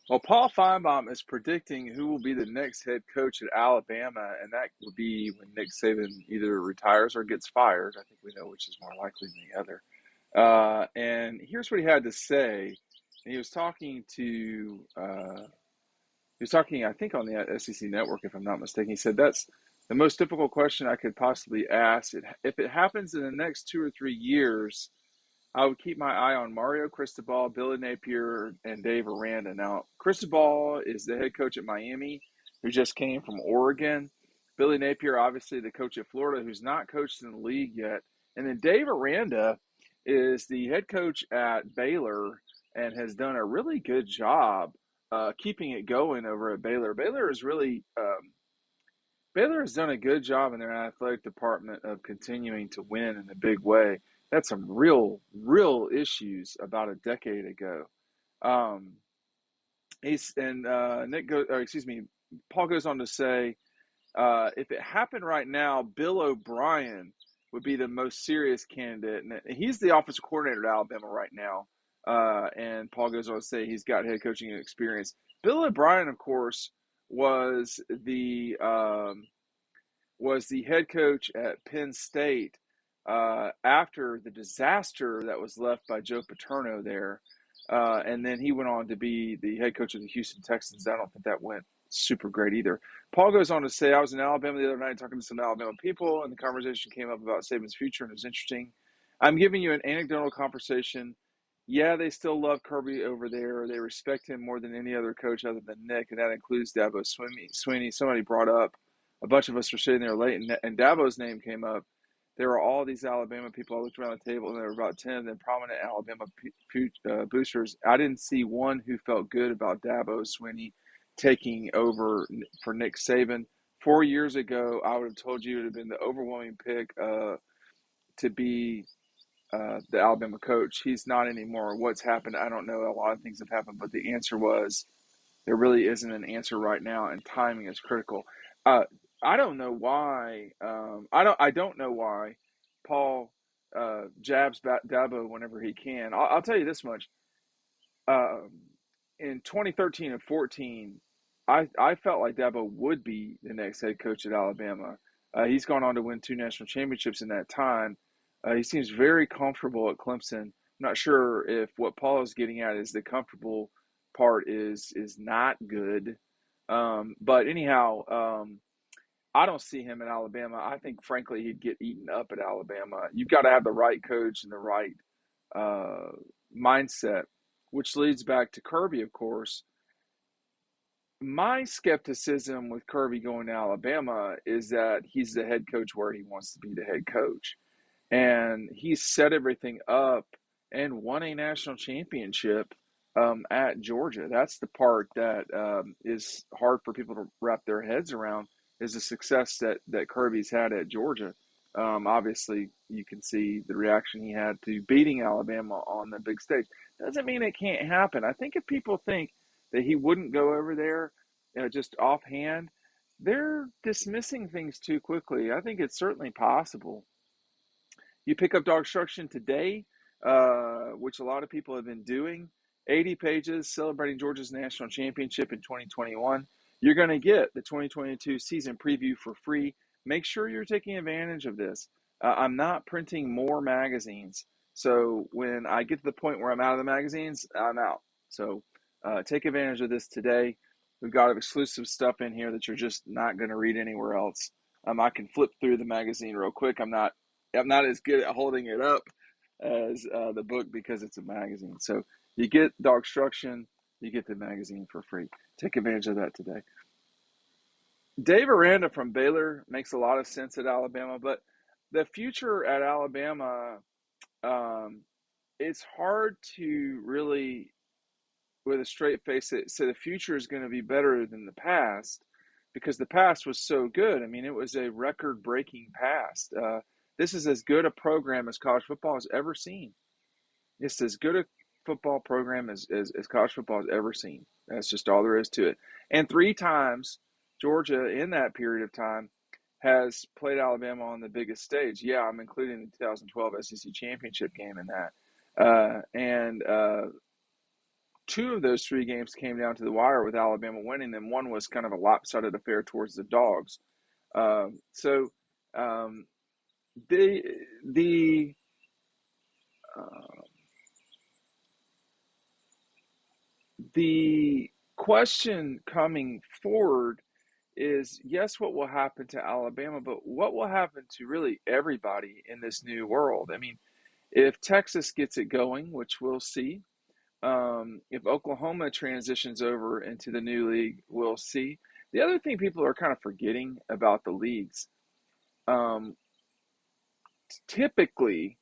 Well, Paul Finebaum is predicting who will be the next head coach at Alabama, and that would be when Nick Saban either retires or gets fired. I think we know which is more likely than the other. And here's what he had to say. And he was talking, I think, on the SEC network, if I'm not mistaken. He said, "That's the most difficult question I could possibly ask. If it happens in the next 2 or 3 years, I would keep my eye on Mario Cristobal, Billy Napier, and Dave Aranda." Now, Cristobal is the head coach at Miami, who just came from Oregon. Billy Napier, obviously, the coach at Florida, who's not coached in the league yet. And then Dave Aranda is the head coach at Baylor and has done a really good job keeping it going over at Baylor. Baylor has done a good job in their athletic department of continuing to win in a big way. That's some real issues about a decade ago. Um, he's and Nick goes, or excuse me, Paul goes on to say, if it happened right now, Bill O'Brien would be the most serious candidate, and he's the offensive coordinator at Alabama right now. And Paul goes on to say he's got head coaching experience. Bill O'Brien, of course, was the head coach at Penn State after the disaster that was left by Joe Paterno there. And then he went on to be the head coach of the Houston Texans. I don't think that went super great either. Paul goes on to say, I was in Alabama the other night talking to some Alabama people, and the conversation came up about Saban's future, and it was interesting. I'm giving you an anecdotal conversation. Yeah, they still love Kirby over there. They respect him more than any other coach other than Nick, and that includes Dabo Swinney. Somebody brought up, a bunch of us were sitting there late, and Dabo's name came up. There were all these Alabama people. I looked around the table, and there were about 10 of them prominent Alabama boosters. I didn't see one who felt good about Dabo Swinney taking over for Nick Saban. 4 years ago, I would have told you it would have been the overwhelming pick to be the Alabama coach. He's not anymore. What's happened, I don't know. A lot of things have happened, but the answer was there really isn't an answer right now, and timing is critical. Uh, I don't know why. I don't know why Paul jabs Dabo whenever he can. I'll tell you this much. Um, in 2013 and 14, I felt like Dabo would be the next head coach at Alabama. He's gone on to win 2 national championships in that time. He seems very comfortable at Clemson. I'm not sure if what Paul is getting at is the comfortable part is not good. But anyhow, I don't see him in Alabama. I think, frankly, he'd get eaten up at Alabama. You've got to have the right coach and the right uh, mindset, which leads back to Kirby, of course. My skepticism with Kirby going to Alabama is that he's the head coach where he wants to be the head coach. And he's set everything up and won a national championship at Georgia. That's the part that is hard for people to wrap their heads around, is the success that Kirby's had at Georgia. Obviously, you can see the reaction he had to beating Alabama on the big stage. Doesn't mean it can't happen. I think if people think that he wouldn't go over there just offhand, they're dismissing things too quickly. I think it's certainly possible. You pick up DAWGSTRUCTION today, which a lot of people have been doing, 80 pages celebrating Georgia's national championship in 2021. You're going to get the 2022 season preview for free. Make sure you're taking advantage of this. I'm not printing more magazines. So when I get to the point where I'm out of the magazines, I'm out. So take advantage of this today. We've got exclusive stuff in here that you're just not going to read anywhere else. I can flip through the magazine real quick. I'm not as good at holding it up as the book because it's a magazine. So you get DAWGSTRUCTION, you get the magazine for free. Take advantage of that today. Dave Aranda from Baylor makes a lot of sense at Alabama, but the future at Alabama, it's hard to really, with a straight face, say the future is going to be better than the past because the past was so good. I mean, it was a record-breaking past. This is as good a program as college football has ever seen. It's as good a football program as college football has ever seen. That's just all there is to it. And 3 times, Georgia, in that period of time, has played Alabama on the biggest stage. Yeah, I'm including the 2012 SEC championship game in that. two of those three games came down to the wire with Alabama winning, and one was kind of a lopsided affair towards the Dogs. So um, the uh, the question coming forward is, yes, what will happen to Alabama, but what will happen to really everybody in this new world? I mean, if Texas gets it going, which we'll see, if Oklahoma transitions over into the new league, we'll see. The other thing people are kind of forgetting about the leagues, um, typically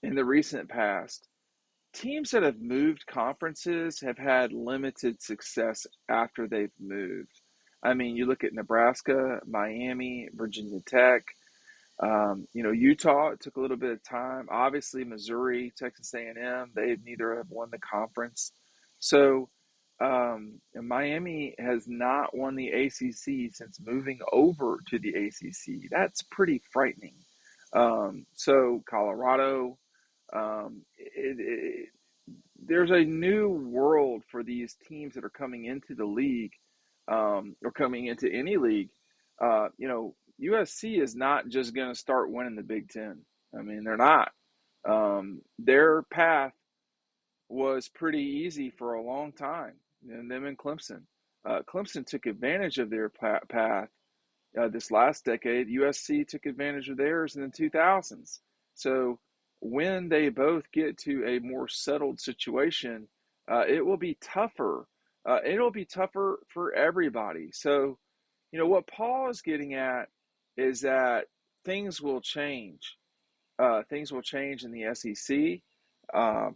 in the recent past, teams that have moved conferences have had limited success after they've moved. I mean, you look at Nebraska, Miami, Virginia Tech, Utah. It took a little bit of time. Obviously, Missouri, Texas A&M. They neither have won the conference. So, and Miami has not won the ACC since moving over to the ACC. That's pretty frightening. So Colorado, there's a new world for these teams that are coming into the league, or coming into any league. USC is not just going to start winning the Big Ten. I mean, they're not. Their path was pretty easy for a long time, and them and Clemson. Clemson took advantage of their path this last decade. USC took advantage of theirs in the 2000s. So when they both get to a more settled situation, it will be tougher. It'll be tougher for everybody. So, what Paul is getting at is that things will change. Things will change in the SEC. Uh,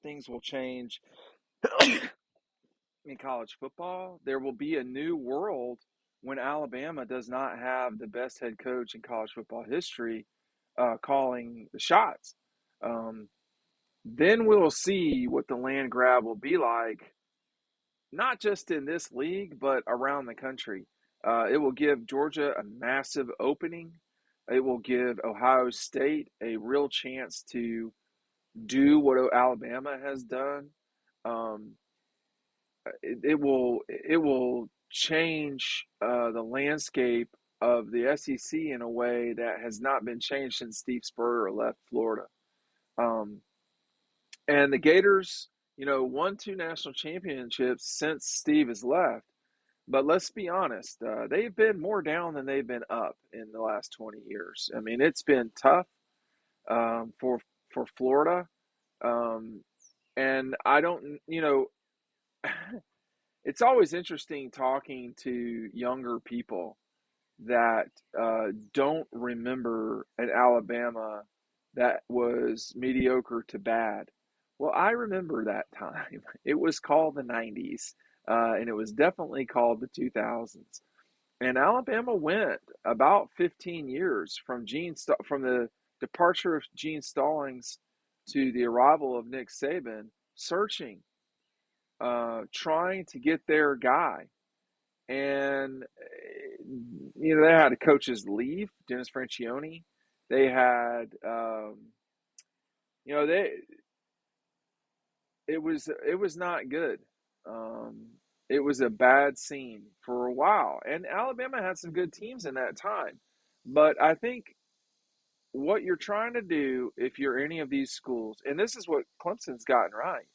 things will change in college football. There will be a new world when Alabama does not have the best head coach in college football history calling the shots. Um, then we'll see what the land grab will be like, not just in this league, but around the country. It will give Georgia a massive opening. It will give Ohio State a real chance to do what Alabama has done. Um, it will change the landscape of the SEC in a way that has not been changed since Steve Spurrier left Florida. Um, and the Gators, won two national championships since Steve has left. But let's be honest, they've been more down than they've been up in the last 20 years. I mean, it's been tough for Florida. Um, and I don't, it's always interesting talking to younger people that don't remember an Alabama that was mediocre to bad. Well, I remember that time. It was called the 90s, and it was definitely called the 2000s. And Alabama went about 15 years from from the departure of Gene Stallings to the arrival of Nick Saban, searching, trying to get their guy. And they had coaches leave, Dennis Franchione. They had, they it was not good. It was a bad scene for a while, and Alabama had some good teams in that time. But I think what you're trying to do, if you're any of these schools, and this is what Clemson's gotten right,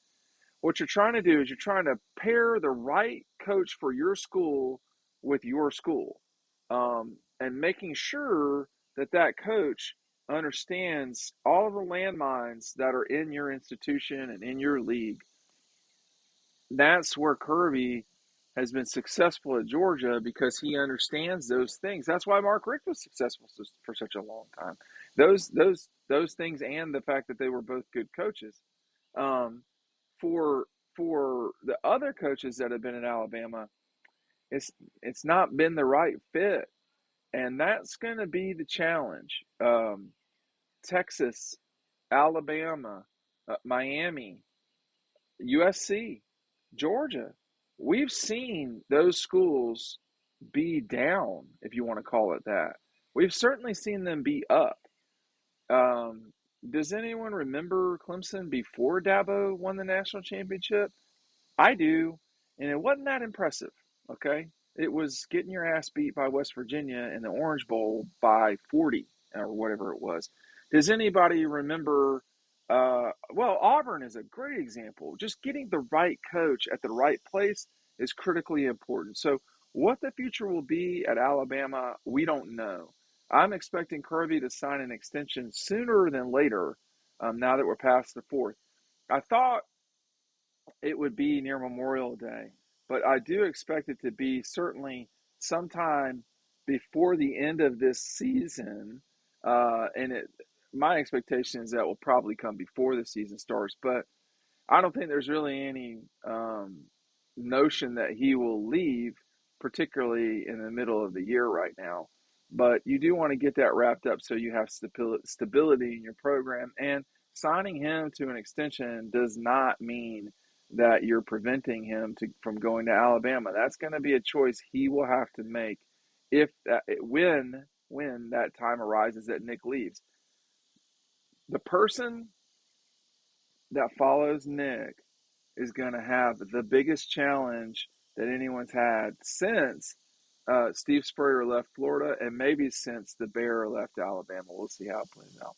what you're trying to do is you're trying to pair the right coach for your school with your school, and making sure that that coach understands all the landmines that are in your institution and in your league. That's where Kirby has been successful at Georgia, because he understands those things. That's why Mark Richt was successful for such a long time. Those things, and the fact that they were both good coaches. Um, for for the other coaches that have been in Alabama, it's not been the right fit, and that's going to be the challenge. Texas, Alabama, Miami, USC, Georgia. We've seen those schools be down, if you want to call it that. We've certainly seen them be up. Um, Does anyone remember Clemson before Dabo won the national championship? I do, and it wasn't that impressive. Okay, it was getting your ass beat by West Virginia in the Orange Bowl by 40 or whatever it was. Does anybody remember? Well, Auburn is a great example. Just getting the right coach at the right place is critically important. So, what the future will be at Alabama, we don't know. I'm expecting Kirby to sign an extension sooner than later. Now that we're past the fourth, I thought it would be near Memorial Day, but I do expect it to be certainly sometime before the end of this season. And my expectation is that will probably come before the season starts. But I don't think there's really any notion that he will leave, particularly in the middle of the year right now. But you do want to get that wrapped up so you have stability in your program. And signing him to an extension does not mean that you're preventing him from going to Alabama. That's going to be a choice he will have to make if when that time arises that Nick leaves. The person that follows Nick is going to have the biggest challenge that anyone's had since Steve Spurrier left Florida and maybe since the Bear left Alabama. We'll see how it plays out.